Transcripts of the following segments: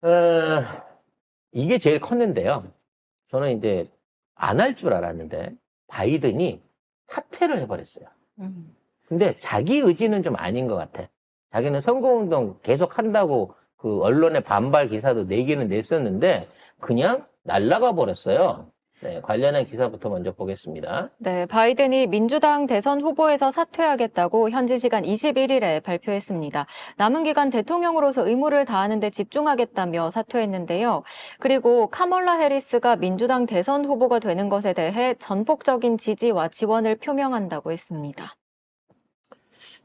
어, 이게 제일 컸는데요. 저는 이제 안 할 줄 알았는데 바이든이 사퇴를 해버렸어요. 근데 자기 의지는 좀 아닌 것 같아. 자기는 선거운동 계속 한다고 그 언론의 반발 기사도 내기는 냈었는데 그냥 날아가 버렸어요. 네, 관련한 기사부터 먼저 보겠습니다. 네, 바이든이 민주당 대선 후보에서 사퇴하겠다고 현지 시간 21일에 발표했습니다. 남은 기간 대통령으로서 의무를 다하는 데 집중하겠다며 사퇴했는데요. 그리고 카멀라 해리스가 민주당 대선 후보가 되는 것에 대해 전폭적인 지지와 지원을 표명한다고 했습니다.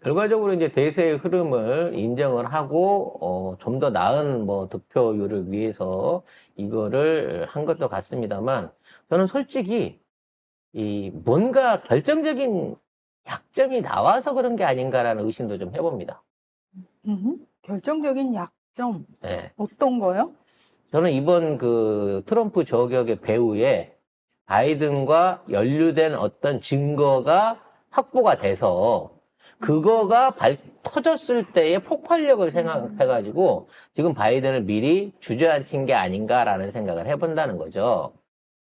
결과적으로 이제 대세의 흐름을 인정을 하고 좀 더 나은 뭐 득표율을 위해서 이거를 한 것도 같습니다만 저는 솔직히 이 뭔가 결정적인 약점이 나와서 그런 게 아닌가라는 의심도 좀 해봅니다. 결정적인 약점. 네. 어떤 거요? 저는 이번 그 트럼프 저격의 배후에 바이든과 연루된 어떤 증거가 확보가 돼서 그거가 터졌을 때의 폭발력을 생각해가지고 지금 바이든을 미리 주저앉힌 게 아닌가라는 생각을 해본다는 거죠.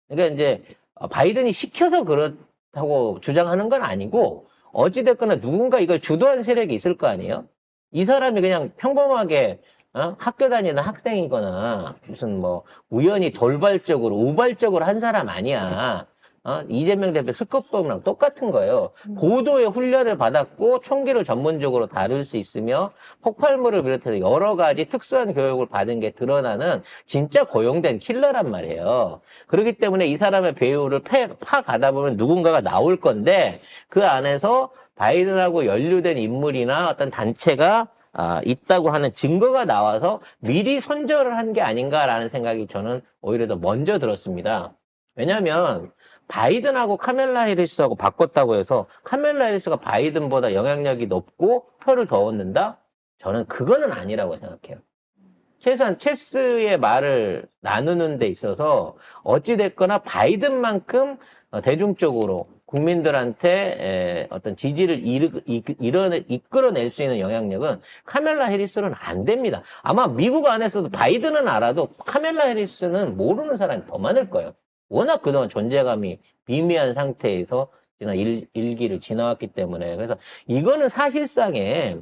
그러니까 이제 바이든이 시켜서 그렇다고 주장하는 건 아니고 어찌됐거나 누군가 이걸 주도한 세력이 있을 거 아니에요? 이 사람이 그냥 평범하게 학교 다니는 학생이거나 무슨 뭐 우연히 돌발적으로 우발적으로 한 사람 아니야. 이재명 대표 스컵범이랑 똑같은 거예요. 고도의 훈련을 받았고 총기를 전문적으로 다룰 수 있으며 폭발물을 비롯해서 여러 가지 특수한 교육을 받은 게 드러나는 진짜 고용된 킬러란 말이에요. 그렇기 때문에 이 사람의 배후를 파가다 보면 누군가가 나올 건데 그 안에서 바이든하고 연루된 인물이나 어떤 단체가 있다고 하는 증거가 나와서 미리 손절을 한 게 아닌가라는 생각이 저는 오히려 더 먼저 들었습니다. 왜냐하면 바이든하고 카멜라 해리스하고 바꿨다고 해서 카멜라 해리스가 바이든보다 영향력이 높고 표를 더 얻는다? 저는 그거는 아니라고 생각해요. 최소한 체스의 말을 나누는 데 있어서 어찌됐거나 바이든만큼 대중적으로 국민들한테 어떤 지지를 이끌어낼 수 있는 영향력은 카멜라 해리스는 안 됩니다. 아마 미국 안에서도 바이든은 알아도 카멜라 해리스는 모르는 사람이 더 많을 거예요. 워낙 그동안 존재감이 미미한 상태에서 지난 일기를 지나왔기 때문에. 그래서 이거는 사실상의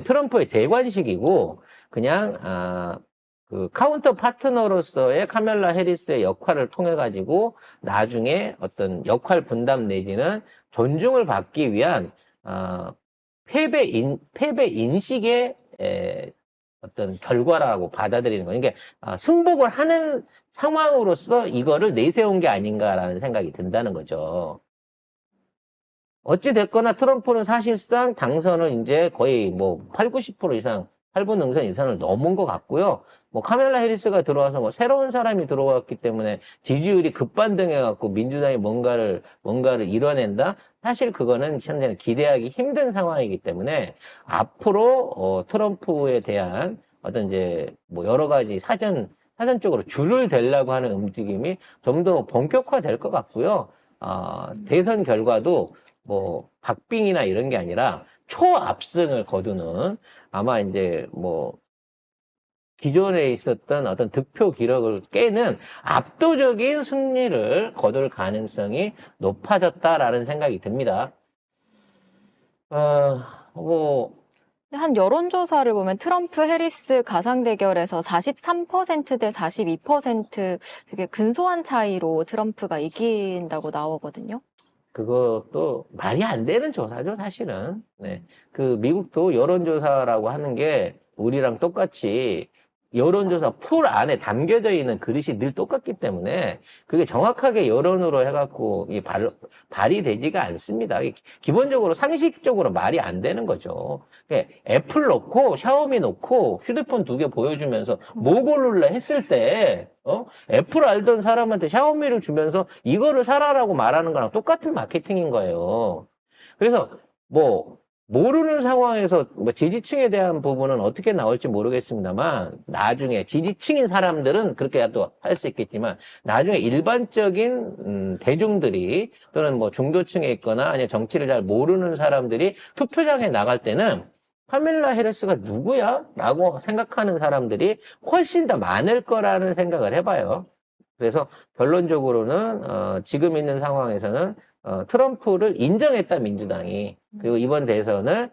트럼프의 대관식이고 그냥 그 카운터 파트너로서의 카멜라 해리스의 역할을 통해 가지고 나중에 어떤 역할 분담 내지는 존중을 받기 위한 패배 인식의 어떤 결과라고 받아들이는 거예요. 그러니까 승복을 하는 상황으로서 이거를 내세운 게 아닌가라는 생각이 든다는 거죠. 어찌 됐거나 트럼프는 사실상 당선을 이제 거의 뭐 8, 90% 이상 8분 응선 이상을 넘은 것 같고요. 뭐 카멜라 해리스가 들어와서 뭐 새로운 사람이 들어왔기 때문에 지지율이 급반등해갖고 민주당이 뭔가를 이뤄낸다? 사실 그거는 현재는 기대하기 힘든 상황이기 때문에 앞으로 트럼프에 대한 어떤 이제 뭐 여러 가지 사전적으로 줄을 대려고 하는 움직임이 좀 더 본격화될 것 같고요. 대선 결과도 뭐 박빙이나 이런 게 아니라 초압승을 거두는 아마 이제 뭐 기존에 있었던 어떤 득표 기록을 깨는 압도적인 승리를 거둘 가능성이 높아졌다라는 생각이 듭니다. 한 여론조사를 보면 트럼프 해리스 가상 대결에서 43% 대 42% 되게 근소한 차이로 트럼프가 이긴다고 나오거든요. 그것도 말이 안 되는 조사죠, 사실은. 네. 그 미국도 여론조사라고 하는 게 우리랑 똑같이 여론조사 풀 안에 담겨져 있는 그릇이 늘 똑같기 때문에 그게 정확하게 여론으로 해갖고 발휘되지가 않습니다. 기본적으로 상식적으로 말이 안 되는 거죠. 애플 놓고 샤오미 놓고 휴대폰 2개 보여주면서 뭐 고를래 했을 때 애플 알던 사람한테 샤오미를 주면서 이거를 사라라고 말하는 거랑 똑같은 마케팅인 거예요. 그래서 뭐 모르는 상황에서 뭐 지지층에 대한 부분은 어떻게 나올지 모르겠습니다만 나중에 지지층인 사람들은 그렇게 또 할 수 있겠지만 나중에 일반적인 대중들이 또는 뭐 중도층에 있거나 아니면 정치를 잘 모르는 사람들이 투표장에 나갈 때는 카밀라 해리스가 누구야? 라고 생각하는 사람들이 훨씬 더 많을 거라는 생각을 해봐요. 그래서 결론적으로는 지금 있는 상황에서는 트럼프를 인정했다, 민주당이. 그리고 이번 대선을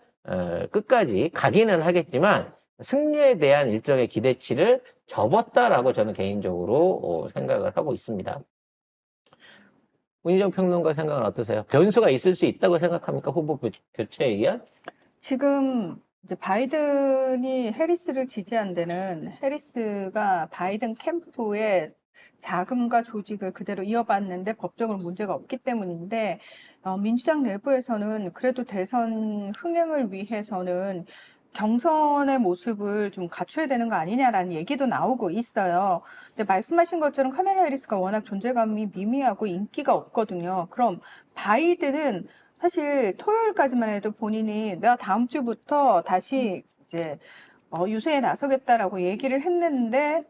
끝까지 가기는 하겠지만 승리에 대한 일종의 기대치를 접었다라고 저는 개인적으로 생각을 하고 있습니다. 문희정 평론가 생각은 어떠세요? 변수가 있을 수 있다고 생각합니까? 후보 교체에 의한? 지금 이제 바이든이 해리스를 지지한 데는 해리스가 바이든 캠프의 자금과 조직을 그대로 이어받는데 법적으로 문제가 없기 때문인데, 민주당 내부에서는 그래도 대선 흥행을 위해서는 경선의 모습을 좀 갖춰야 되는 거 아니냐라는 얘기도 나오고 있어요. 근데 말씀하신 것처럼 카밀라 해리스가 워낙 존재감이 미미하고 인기가 없거든요. 그럼 바이든은 사실 토요일까지만 해도 본인이 내가 다음 주부터 다시 이제 유세에 나서겠다라고 얘기를 했는데,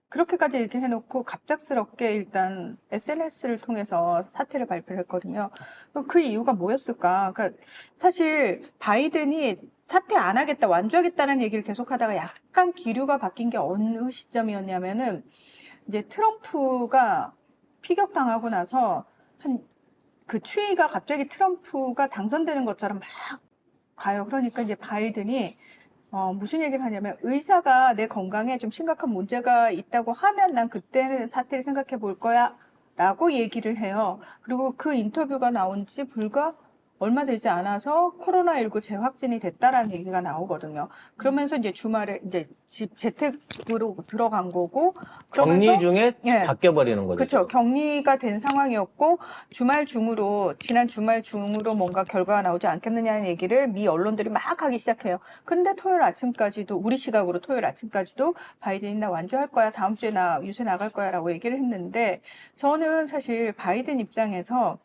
그렇게까지 얘기 해놓고 갑작스럽게 일단 SNS를 통해서 사퇴를 발표를 했거든요. 그 이유가 뭐였을까? 그러니까 사실 바이든이 사퇴 안 하겠다, 완주하겠다는 얘기를 계속하다가 약간 기류가 바뀐 게 어느 시점이었냐면은 이제 트럼프가 피격당하고 나서 그 추이가 갑자기 트럼프가 당선되는 것처럼 막 가요. 그러니까 이제 바이든이 무슨 얘기를 하냐면, 의사가 내 건강에 좀 심각한 문제가 있다고 하면 난 그때는 사태를 생각해 볼 거야 라고 얘기를 해요. 그리고 그 인터뷰가 나온 지 불과 얼마 되지 않아서 코로나19 재확진이 됐다라는 얘기가 나오거든요. 그러면서 이제 주말에 이제 재택으로 들어간 거고, 격리 중에 예. 바뀌어버리는 거죠. 그렇죠. 격리가 된 상황이었고, 지난 주말 중으로 뭔가 결과가 나오지 않겠느냐는 얘기를 미 언론들이 막 하기 시작해요. 근데 토요일 아침까지도, 우리 시각으로 토요일 아침까지도 바이든이 나 완주할 거야, 다음 주에 나 유세 나갈 거야 라고 얘기를 했는데, 저는 사실 바이든 입장에서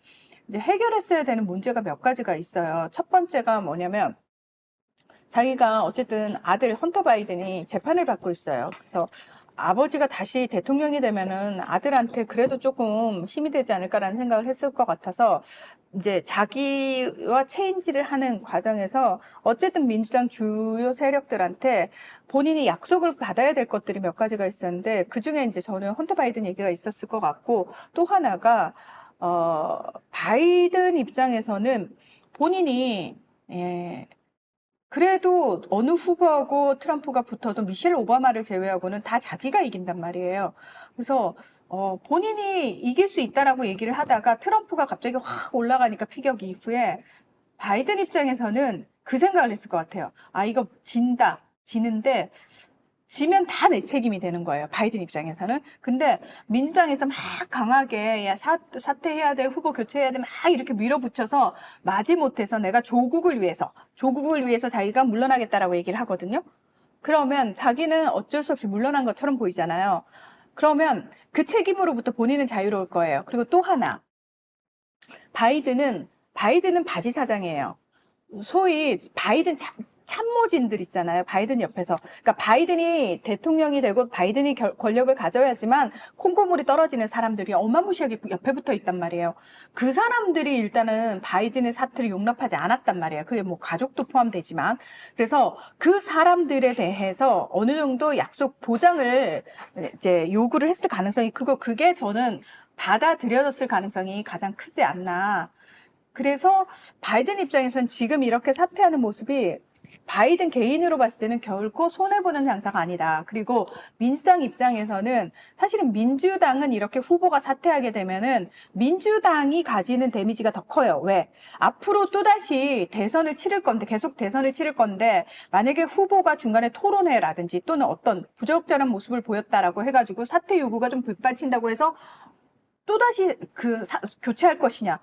이제 해결했어야 되는 문제가 몇 가지가 있어요. 첫 번째가 뭐냐면, 자기가 어쨌든 아들 헌터 바이든이 재판을 받고 있어요. 그래서 아버지가 다시 대통령이 되면은 아들한테 그래도 조금 힘이 되지 않을까라는 생각을 했을 것 같아서, 이제 자기와 체인지를 하는 과정에서 어쨌든 민주당 주요 세력들한테 본인이 약속을 받아야 될 것들이 몇 가지가 있었는데, 그 중에 이제 저는 헌터 바이든 얘기가 있었을 것 같고, 또 하나가 바이든 입장에서는 본인이 그래도 어느 후보하고 트럼프가 붙어도 미셸 오바마를 제외하고는 다 자기가 이긴단 말이에요. 그래서 본인이 이길 수 있다라고 얘기를 하다가 트럼프가 갑자기 확 올라가니까 피격 이후에 바이든 입장에서는 그 생각을 했을 것 같아요. 아, 이거 지는데 지면 다 내 책임이 되는 거예요, 바이든 입장에서는. 근데 민주당에서 막 강하게 야, 사퇴해야 돼, 후보 교체해야 돼, 막 이렇게 밀어붙여서 마지못해서 내가 조국을 위해서 자기가 물러나겠다라고 얘기를 하거든요. 그러면 자기는 어쩔 수 없이 물러난 것처럼 보이잖아요. 그러면 그 책임으로부터 본인은 자유로울 거예요. 그리고 또 하나, 바이든은 바지 사장이에요. 소위 바이든 참모진들 있잖아요. 바이든 옆에서. 그러니까 바이든이 대통령이 되고 바이든이 권력을 가져야지만 콩고물이 떨어지는 사람들이 어마무시하게 옆에 붙어 있단 말이에요. 그 사람들이 일단은 바이든의 사태를 용납하지 않았단 말이에요. 그게 뭐 가족도 포함되지만. 그래서 그 사람들에 대해서 어느 정도 약속 보장을 이제 요구를 했을 가능성이 크고, 그게 저는 받아들여졌을 가능성이 가장 크지 않나. 그래서 바이든 입장에서는 지금 이렇게 사퇴하는 모습이 바이든 개인으로 봤을 때는 결코 손해보는 장사가 아니다. 그리고 민주당 입장에서는 사실은 민주당은 이렇게 후보가 사퇴하게 되면은 민주당이 가지는 데미지가 더 커요. 왜? 앞으로 또다시 대선을 치를 건데, 계속 대선을 치를 건데, 만약에 후보가 중간에 토론회라든지 또는 어떤 부적절한 모습을 보였다라고 해가지고 사퇴 요구가 좀 빗발친다고 해서 또다시 교체할 것이냐.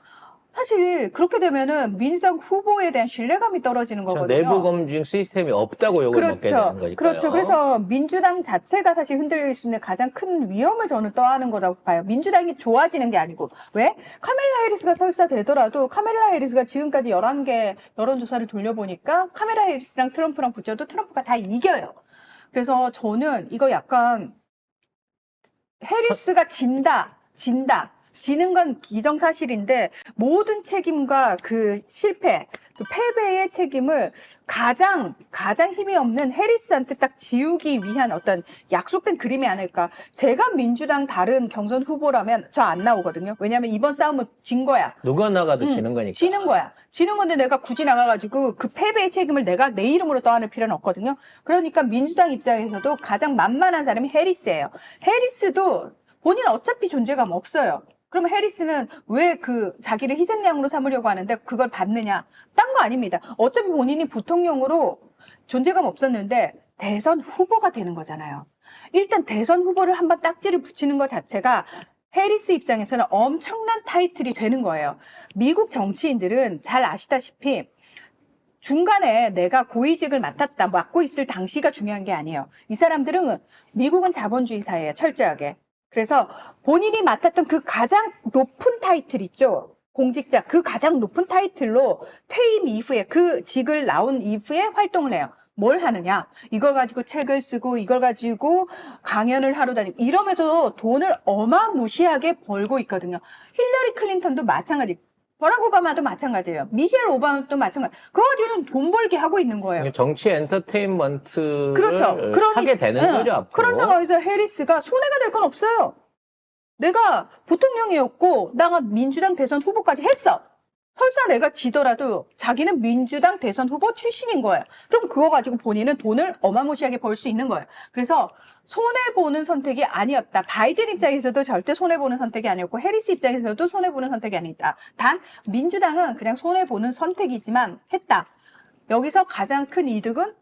사실 그렇게 되면은 민주당 후보에 대한 신뢰감이 떨어지는 거거든요. 내부 검증 시스템이 없다고 욕을 먹게 되는 거니까요. 그렇죠. 그래서 민주당 자체가 사실 흔들릴 수 있는 가장 큰 위험을 저는 떠안은 거라고 봐요. 민주당이 좋아지는 게 아니고. 왜? 카밀라 해리스가 설사 되더라도 카밀라 해리스가 지금까지 11개 여론조사를 돌려보니까 카밀라 해리스랑 트럼프랑 붙여도 트럼프가 다 이겨요. 그래서 저는 이거 약간 해리스가 지는 건 기정사실인데 모든 책임과 그 실패, 그 패배의 책임을 가장 힘이 없는 해리스한테 딱 지우기 위한 어떤 약속된 그림이 아닐까. 제가 민주당 다른 경선 후보라면 저 안 나오거든요. 왜냐하면 이번 싸움은 진 거야. 누가 나가도 지는 거니까. 지는 거야. 지는 건데 내가 굳이 나가가지고 그 패배의 책임을 내가 내 이름으로 떠안을 필요는 없거든요. 그러니까 민주당 입장에서도 가장 만만한 사람이 해리스예요. 해리스도 본인은 어차피 존재감 없어요. 그러면 해리스는 왜 그 자기를 희생양으로 삼으려고 하는데 그걸 받느냐? 딴 거 아닙니다. 어차피 본인이 부통령으로 존재감 없었는데 대선 후보가 되는 거잖아요. 일단 대선 후보를 한번 딱지를 붙이는 것 자체가 해리스 입장에서는 엄청난 타이틀이 되는 거예요. 미국 정치인들은 잘 아시다시피 중간에 내가 고위직을 맡고 있을 당시가 중요한 게 아니에요. 이 사람들은 미국은 자본주의 사회예요, 철저하게. 그래서 본인이 맡았던 그 가장 높은 타이틀 있죠. 공직자, 그 가장 높은 타이틀로 퇴임 이후에 그 직을 나온 이후에 활동을 해요. 뭘 하느냐? 이걸 가지고 책을 쓰고 이걸 가지고 강연을 하러 다니고 이러면서 돈을 어마무시하게 벌고 있거든요. 힐러리 클린턴도 마찬가지. 버락 오바마도 마찬가지예요. 미셸 오바마도 마찬가지. 그거 가지고는 돈 벌게 하고 있는 거예요. 정치 엔터테인먼트를 그렇죠. 하게 되는 거죠. 앞으로. 그런 상황에서 해리스가 손해가 될 건 없어요. 내가 부통령이었고 내가 민주당 대선 후보까지 했어. 설사 내가 지더라도 자기는 민주당 대선 후보 출신인 거예요. 그럼 그거 가지고 본인은 돈을 어마무시하게 벌 수 있는 거예요. 그래서 손해보는 선택이 아니었다. 바이든 입장에서도 절대 손해보는 선택이 아니었고 해리스 입장에서도 손해보는 선택이 아니다. 단 민주당은 그냥 손해보는 선택이지만 했다. 여기서 가장 큰 이득은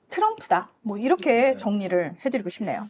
트럼프다. 뭐 이렇게 정리를 해드리고 싶네요.